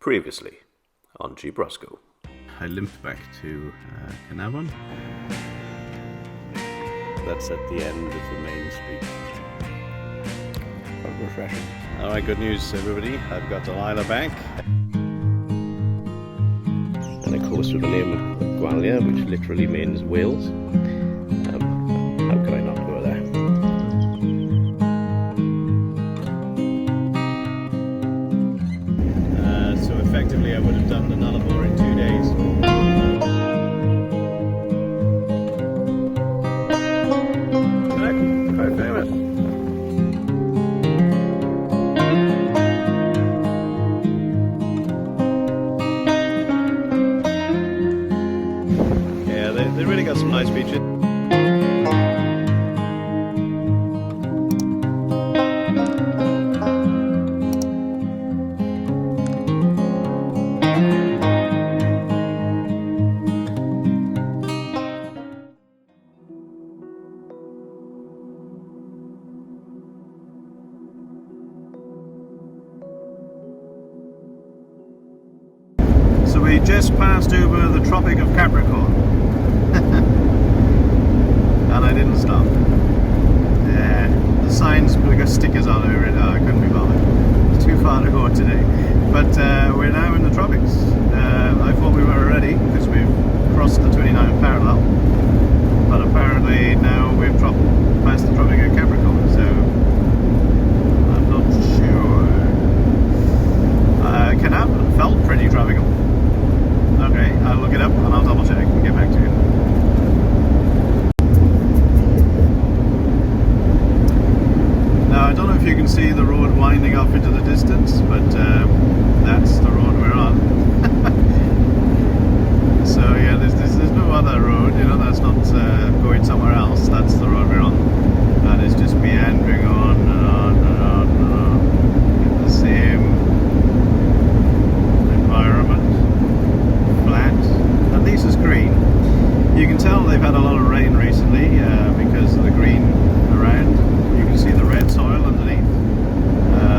Previously on Jeep Roscoe. I limped back to Carnarvon. That's at the end of the main street. Quite refreshing. Alright, good news everybody. I've got Delilah back. And of course with the name Gwalia, which literally means Wales. How could I not go there? So effectively I would have done the Nullarbor in 2 days. Quite famous. Yeah, they really got some nice beaches. So we just passed over the Tropic of Capricorn and I didn't stop. Yeah, the signs, we got stickers all over it. Oh, I couldn't be bothered. It's too far to go today. But we're now in the tropics. I thought we were already because we've crossed the 29th parallel, but apparently now we've past the Tropic of Capricorn, so I'm not sure. Carnarvon felt pretty tropical. Okay, I'll look it up and I'll double check and get back to you. Now I don't know if you can see the road winding off into the distance, but that's the road we're on. So yeah, there's no other road, you know, that's not going somewhere else, that's the road we're on. And it's just meandering on and on and on and on in the same environment. At least it's green. You can tell they've had a lot of rain recently because of the green around. You can see the red soil underneath.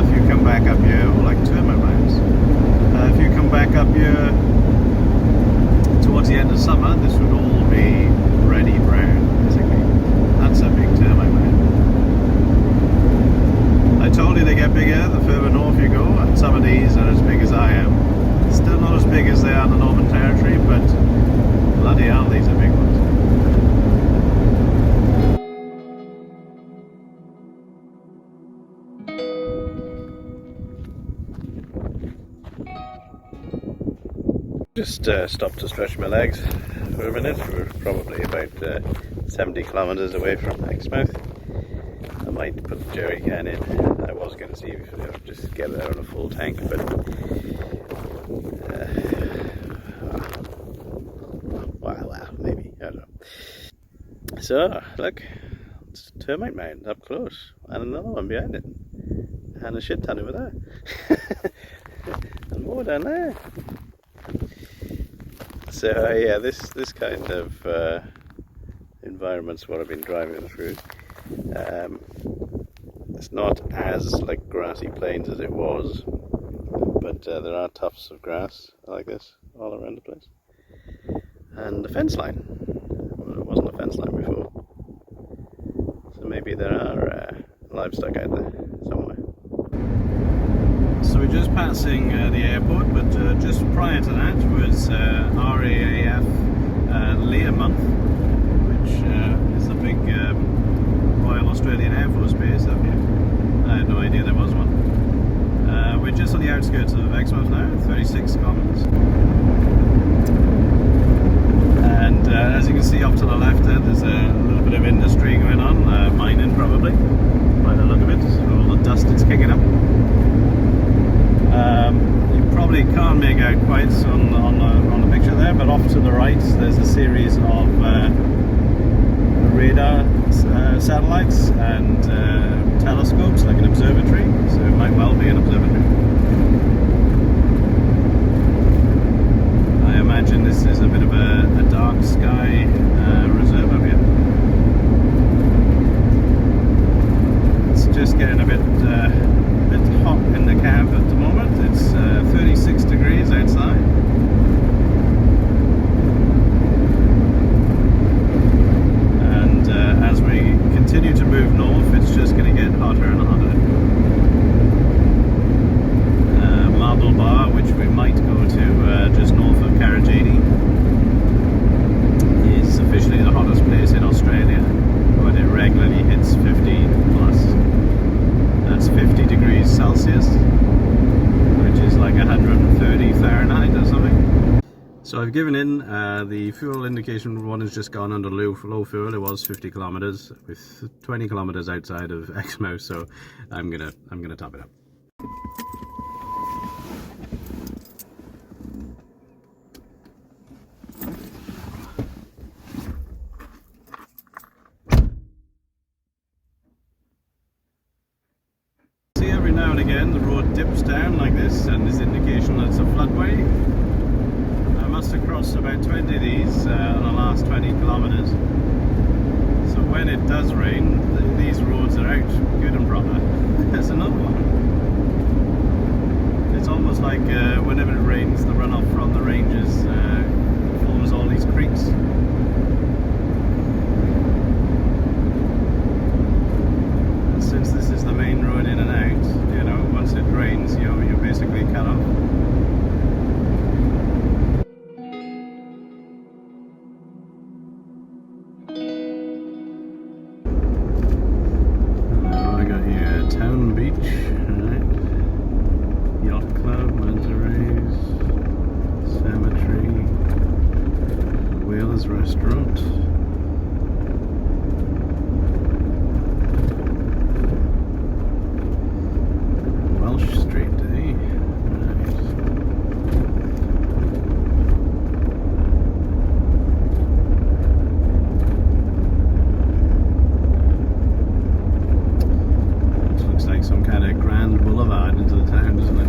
If you come back up here, like Termite Mounds, if you come back up here towards the end of summer, this would all be reddy brown, basically. That's a big Termite Mound. I told you they get bigger the further north you go, and some of these are as big as I am. Still not as big as they are in the Northern Territory, but bloody hell, these are big ones. Just stopped to stretch my legs for a minute. We're probably about 70 kilometers away from Exmouth. I might put the jerry can in. I was going to see if just get there on a full tank, but well, maybe, I don't know. So, look, it's a Termite Mound up close, and another one behind it, and a shit ton over there, and more down there. So yeah, this kind of environment's what I've been driving through. It's not as like grassy plains as it was, but there are tufts of grass like this all around the place. And the fence line. Well, there wasn't a fence line before. So maybe there are livestock out there somewhere. So we're just passing the airport, but just prior to that was RAAF Learmonth, which is a big Royal Australian Air Force base up here. I had no idea there was one. We're just on the outskirts of Exmouth now, 36 kilometers. And as you can see off to the left there, there's a little bit of industry going on, mining probably, by the look of it, all the dust it's kicking up. You probably can't make out quite on the picture there, but off to the right there's a series of radar satellites and telescopes, like an observatory, so it might well be an observatory. I imagine this is a bit of a dark sky reserve up here. It's just getting a bit hot in the cab at the moment. It's 36 degrees So I've given in. The fuel indication one has just gone under low fuel. It was 50 kilometers with 20 kilometers outside of Exmouth, so I'm gonna top it up. See, every now and again the road dips down like this, and this indication that it's a floodway. I must have crossed about 20 of these on the last 20 kilometers. So when it does rain, these roads are out good and proper. There's another one. It's almost like whenever it rains, the runoff from the ranges forms all these creeks. And since this is the main road in and out, you know, once it rains, you're basically cut off. Town beach, right? Yacht club, mesmerized, cemetery, Whalers restaurant. Welsh Street, eh? Like some kind of grand boulevard into the town, doesn't it?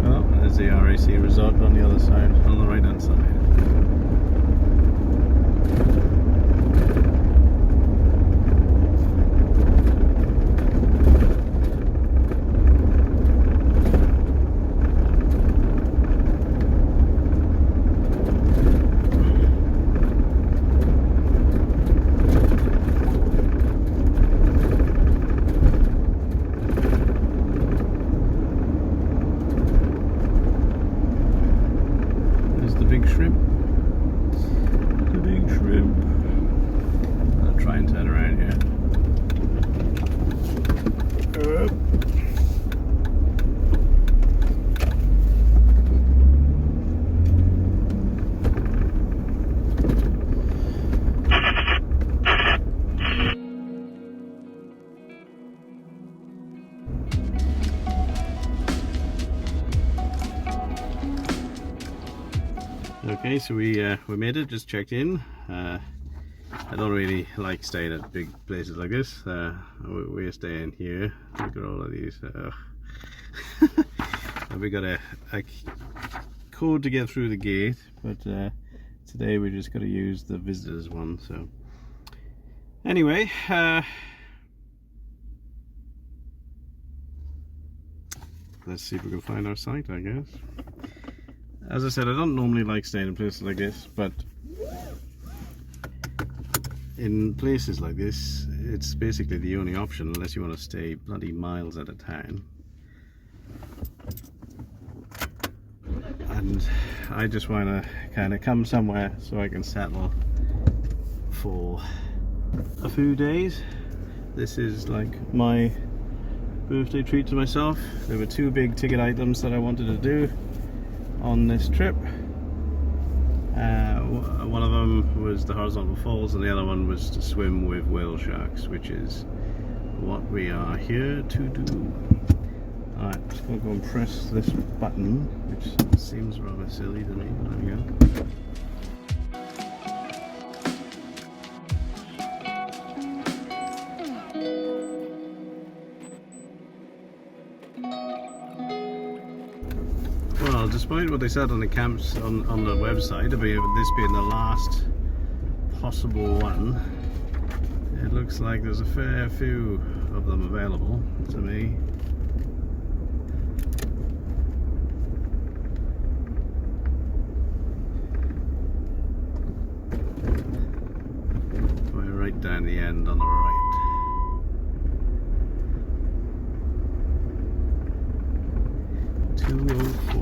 Oh, there's the RAC resort on the other side, on the right hand side. The big shrimp. I'll try and turn around here. Okay, so we made it, just checked in. I don't really like staying at big places like this. We're staying here. Look at all of these. We got a code to get through the gate, but today we just got to use the visitors one. So anyway, let's see if we can find our site, I guess. As I said, I don't normally like staying in places like this, but in places like this, it's basically the only option unless you want to stay bloody miles out of town. And I just want to kind of come somewhere so I can settle for a few days. This is like my birthday treat to myself. There were two big ticket items that I wanted to do on this trip. One of them was the horizontal falls and the other one was to swim with whale sharks, which is what we are here to do. Alright, I'm just going to go and press this button, which seems rather silly to me, but there we go. Well, despite what they said on the camps on the website about this being the last possible one, it looks like there's a fair few of them available to me. We're right down the end on the right. 204.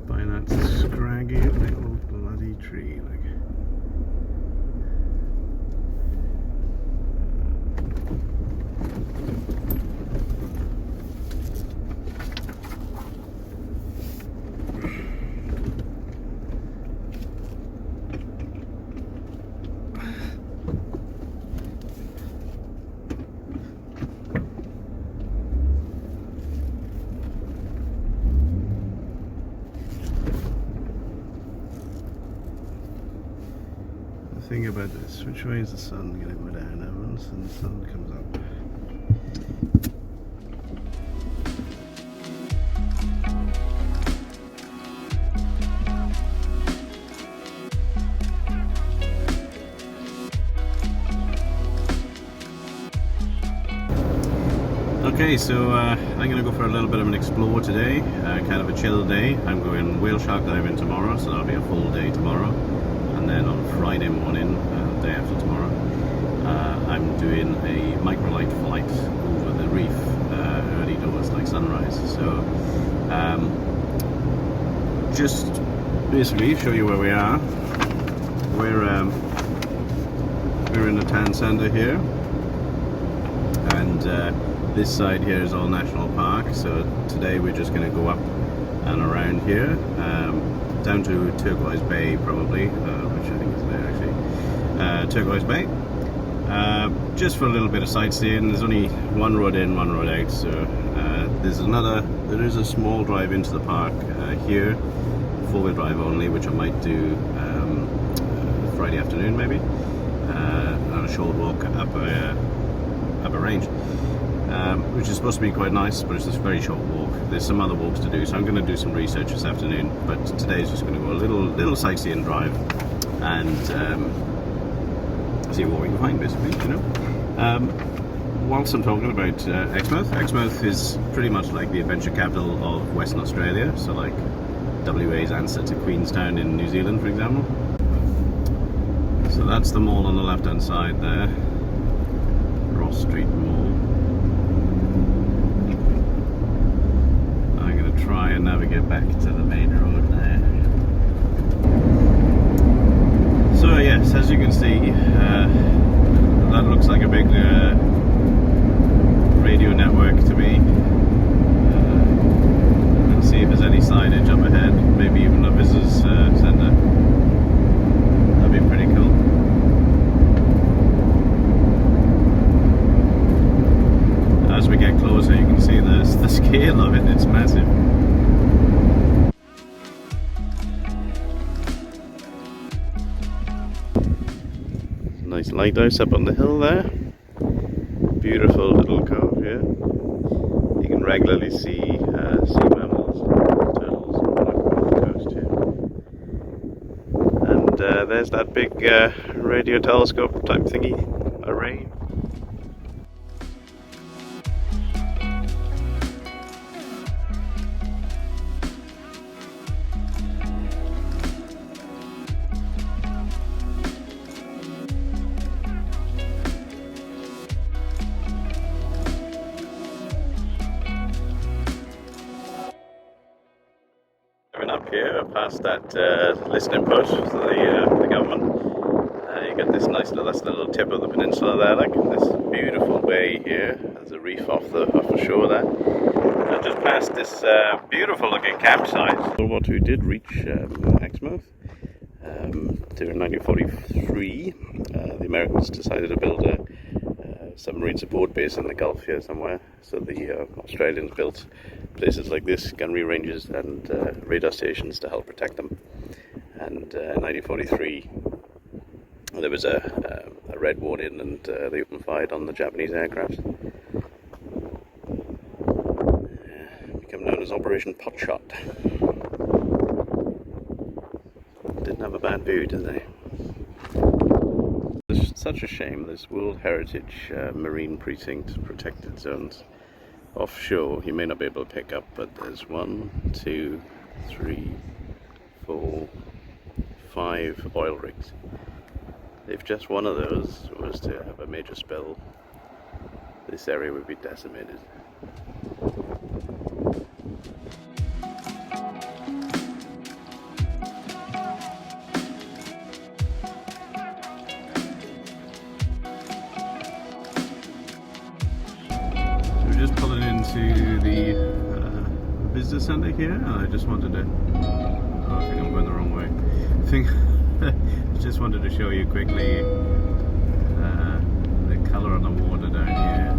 By that scraggy little bloody tree, like. Thing about this, which way is the sun going to go down, Evans? And the sun comes up. Okay, so I'm going to go for a little bit of an explore today, kind of a chill day. I'm going whale shark diving tomorrow, so that'll be a full day tomorrow. And then on Friday morning, the day after tomorrow, I'm doing a microlight flight over the reef, early doors, like sunrise. So just basically show you where we are. We're in the town centre here, and this side here is all national park. So today we're just going to go up and around here. Down to Turquoise Bay probably, which I think is there actually. Turquoise Bay. Just for a little bit of sightseeing. There's only one road in, one road out, so there is a small drive into the park here, 4-wheel drive only, which I might do Friday afternoon maybe, on a short walk up a range. Which is supposed to be quite nice, but it's just a very short walk. There's some other walks to do, so I'm going to do some research this afternoon, but today's just going to go a little sightseeing drive and see what we can find, basically, you know. Whilst I'm talking about Exmouth is pretty much like the adventure capital of Western Australia, so like WA's answer to Queenstown in New Zealand, for example. So that's the mall on the left hand side there, Ross Street Mall. Try and navigate back to the main road now. So yes, as you can see, that looks like a big radio network to me. We'll see if there's any signage up ahead, maybe even a visitors centre. That'd be pretty cool. As we get closer, you can see the scale of it. It's massive. Nice lighthouse up on the hill there. Beautiful little cove here. You can regularly see sea mammals, turtles off the coast here. And there's that big radio telescope type thingy array. Up here past that listening post for the government, you get this nice little tip of the peninsula there, like this beautiful bay here. There's a reef off the shore there. I just passed this beautiful looking campsite. World War II did reach Exmouth during 1943. The Americans decided to build a submarine support base in the Gulf here somewhere, so the Australians built places like this, gunnery ranges and radar stations to help protect them. And in 1943 there was a red warning, and they opened fire on the Japanese aircraft. Become known as Operation Potshot. Didn't have a bad view, did they? It's such a shame. There's World Heritage Marine Precinct protected zones offshore. You may not be able to pick up, but there's 1, 2, 3, 4, 5 oil rigs if just one of those was to have a major spill, this area would be decimated. So we're just pulling into the visitor centre here, and I just wanted to, oh, I think I'm going the wrong way. I think just wanted to show you quickly the colour on the water down here.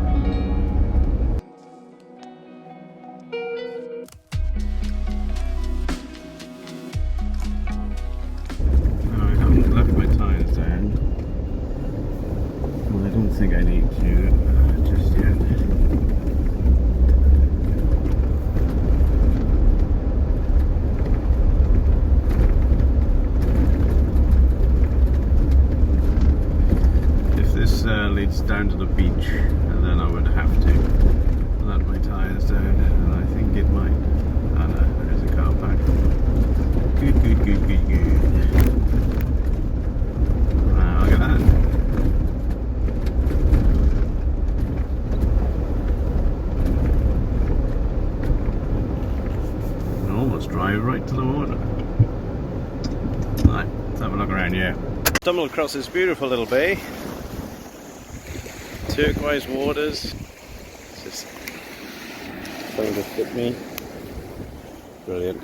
Now, I haven't left my tyres down. Well, I don't think I need to just yet. Leads down to the beach, and then I would have to let my tyres down, and I think it might. Oh no, there is a car park. Good, good, good, good, good. Wow, look at that. You can almost drive right to the water. Right, let's have a look around here. Stumbled across this beautiful little bay. Turquoise waters. It's just trying to fit me. Brilliant.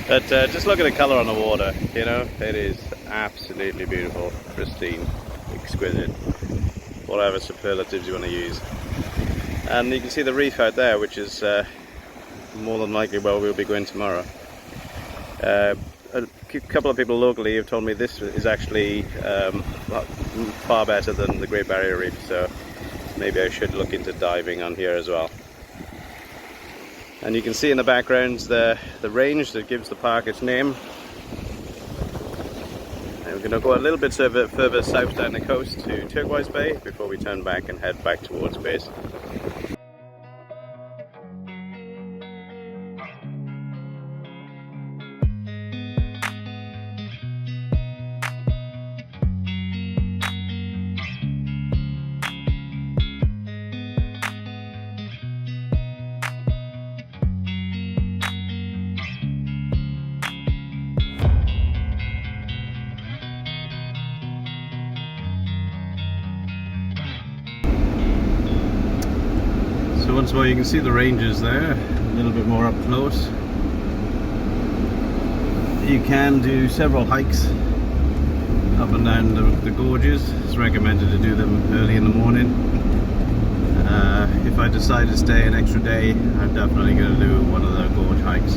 But just look at the colour on the water, you know, it is absolutely beautiful, pristine, exquisite, whatever superlatives you want to use. And you can see the reef out there, which is more than likely where we'll be going tomorrow. A couple of people locally have told me this is actually far better than the Great Barrier Reef, so maybe I should look into diving on here as well. And you can see in the background the range that gives the park its name. And we're going to go a little bit further south down the coast to Turquoise Bay before we turn back and head back towards base. Once more, you can see the ranges there, a little bit more up close. You can do several hikes up and down the gorges. It's recommended to do them early in the morning. If I decide to stay an extra day, I'm definitely going to do one of the gorge hikes.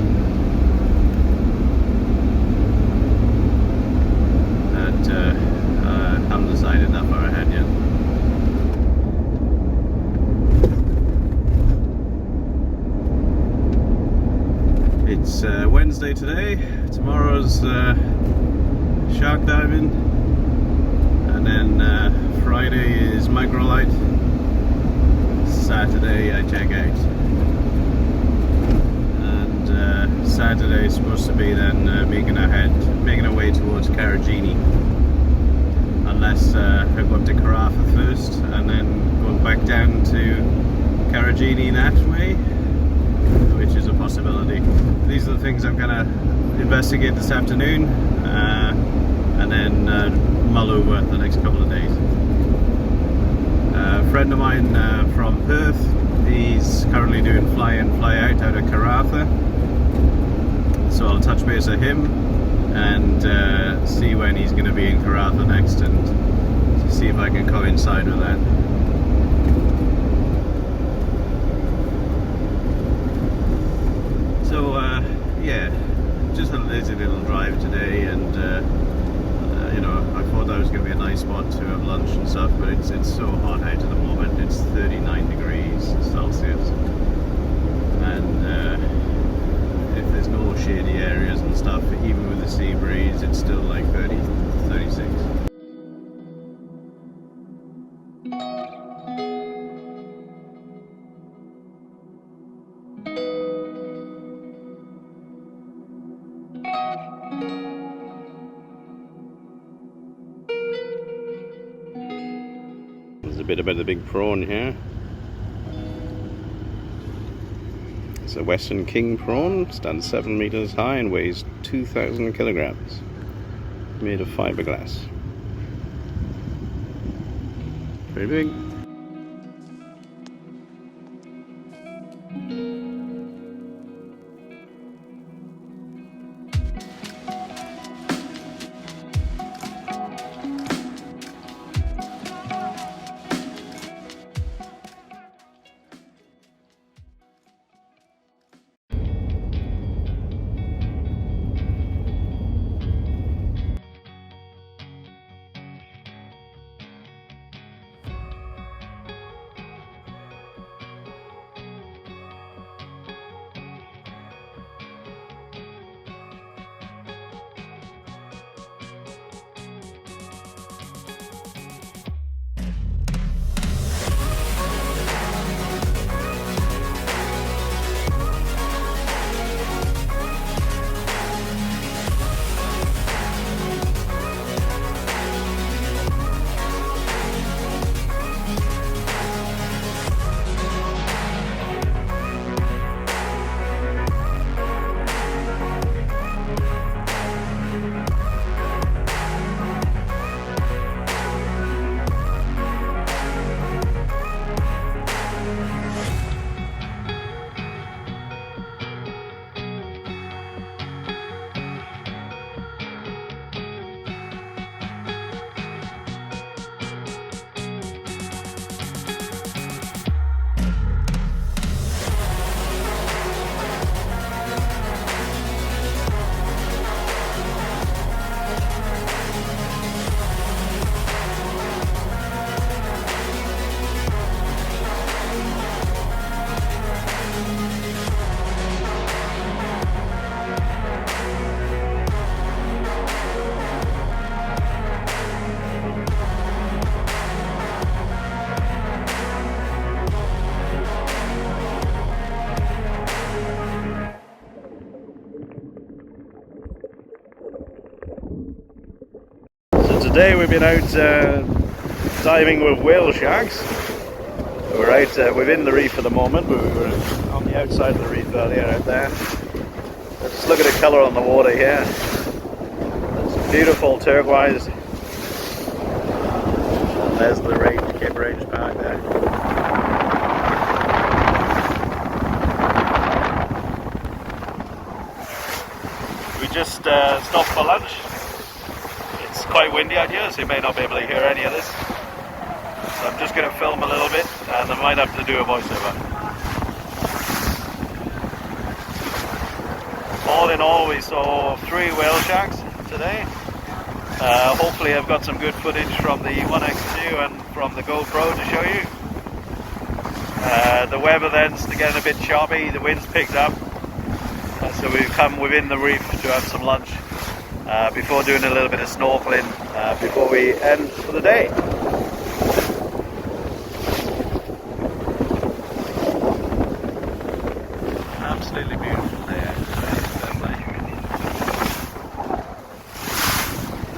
But I haven't decided that far ahead yet. It's Wednesday today, tomorrow's shark diving, and then Friday is microlight, Saturday I check out, and Saturday is supposed to be then making our way towards Carragini, unless I go up to Carnarvon first and then go back down to Carragini that way, which is a possibility. These are the things I'm going to investigate this afternoon, and then mull over the next couple of days. A friend of mine from Perth, he's currently doing fly in, fly out of Carnarvon, so I'll touch base with him and see when he's going to be in Carnarvon next, and see if I can coincide with that. So yeah, just a lazy little drive today, and you know, I thought that was going to be a nice spot to have lunch and stuff, but it's so hot out at the moment. It's 39 degrees Celsius, and if there's no shady areas and stuff, even with the sea breeze, it's still like 30, 36. bit about the big prawn here. It's a Western King prawn, stands 7 meters high and weighs 2,000 kilograms. Made of fiberglass. Very big. Today we've been out diving with whale sharks. We're out within the reef at the moment, but we were on the outside of the reef earlier out there. Let's look at the colour on the water here. It's beautiful turquoise. And there's the Cape Range Park there. We just stopped for lunch. It's quite windy out here, so you may not be able to hear any of this. So I'm just going to film a little bit, and I might have to do a voiceover. All in all, we saw 3 whale sharks today. Hopefully I've got some good footage from the 1X2 and from the GoPro to show you. The weather then's getting a bit choppy, the wind's picked up, so we've come within the reef to have some lunch. Before doing a little bit of snorkeling before we end for the day. Absolutely beautiful there.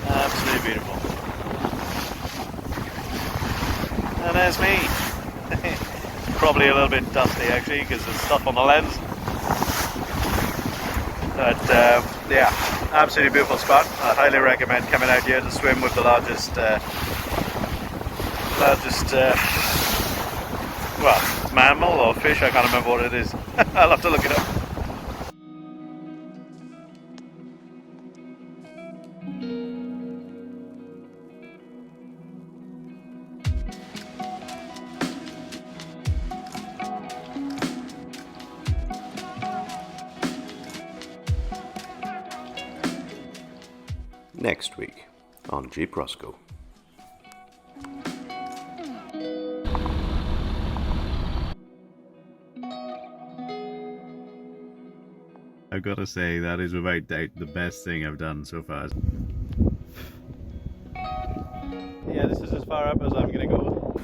Absolutely beautiful. And there's me. Probably a little bit dusty actually because there's stuff on the lens. But yeah, absolutely beautiful spot. I highly recommend coming out here to swim with the largest well, mammal or fish, I can't remember what it is. I'll have to look it up. Next week on Jeep Roscoe. I've got to say, that is without doubt the best thing I've done so far. Yeah, this is as far up as I'm going to go.